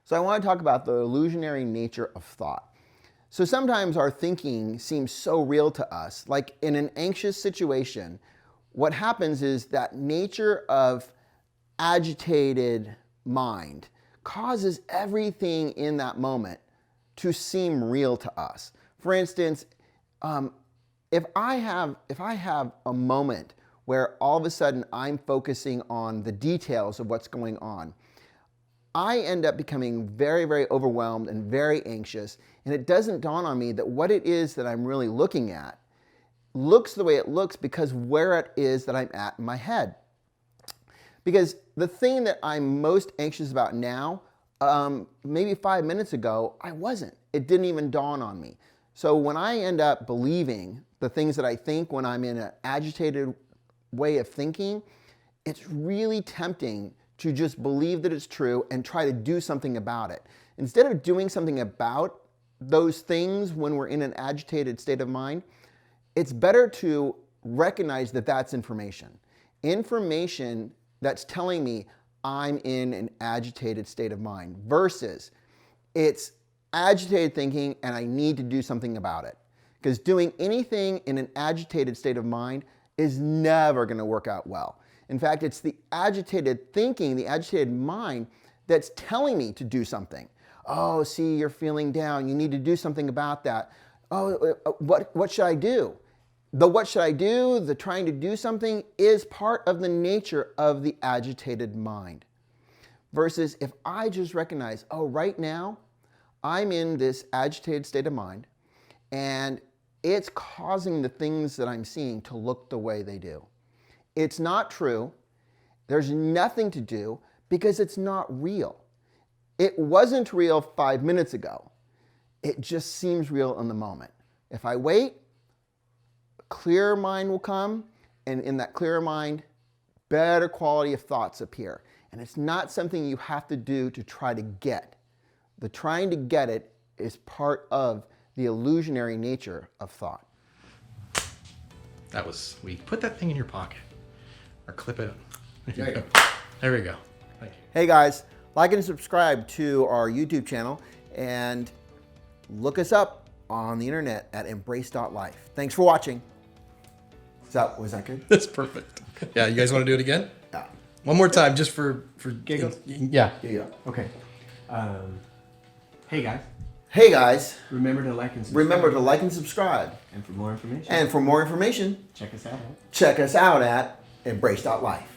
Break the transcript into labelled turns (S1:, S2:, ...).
S1: So I want to talk about the illusionary nature of thought. So sometimes our thinking seems so real to us. Like in an anxious situation, what happens is that nature of agitated mind causes everything in that moment to seem real to us. For instance, if I have a moment where all of a sudden I'm focusing on the details of what's going on, I end up becoming very, very overwhelmed and very anxious, and it doesn't dawn on me that what it is that I'm really looking at looks the way it looks because where it is that I'm at in my head. Because the thing that I'm most anxious about now, maybe 5 minutes ago, I wasn't. It didn't even dawn on me. So when I end up believing the things that I think when I'm in an agitated way of thinking, it's really tempting to just believe that it's true and try to do something about it. Instead of doing something about those things when we're in an agitated state of mind, it's better to recognize that that's information. Information that's telling me I'm in an agitated state of mind versus it's agitated thinking and I need to do something about it. Because doing anything in an agitated state of mind is never going to work out well. In fact, it's the agitated thinking, the agitated mind that's telling me to do something. Oh, see, you're feeling down. You need to do something about that. Oh, what should I do? The what should I do, the trying to do something is part of the nature of the agitated mind. Versus if I just recognize, oh, right now, I'm in this agitated state of mind and it's causing the things that I'm seeing to look the way they do. It's not true. There's nothing to do because it's not real. It wasn't real 5 minutes ago. It just seems real in the moment. If I wait, a clearer mind will come, and in that clearer mind, better quality of thoughts appear. And it's not something you have to do to try to get. The trying to get it is part of the illusionary nature of thought.
S2: That was sweet. Put that thing in your pocket. Or clip it.
S1: There you go.
S2: There we go. Thank you.
S1: Hey guys, like and subscribe to our YouTube channel and look us up on the internet at embraced.life. Thanks for watching. Was that good?
S2: That's perfect. Yeah, you guys want to do it again?
S1: Yeah.
S2: One more time, just for
S3: Giggles?
S2: Yeah.
S1: Yeah.
S3: Okay. Hey guys,
S1: Hey guys,
S3: remember to like and subscribe.
S1: remember to like and subscribe.
S3: And for more information,
S1: And for more information,
S3: check us out.
S1: check us out at embraced.life.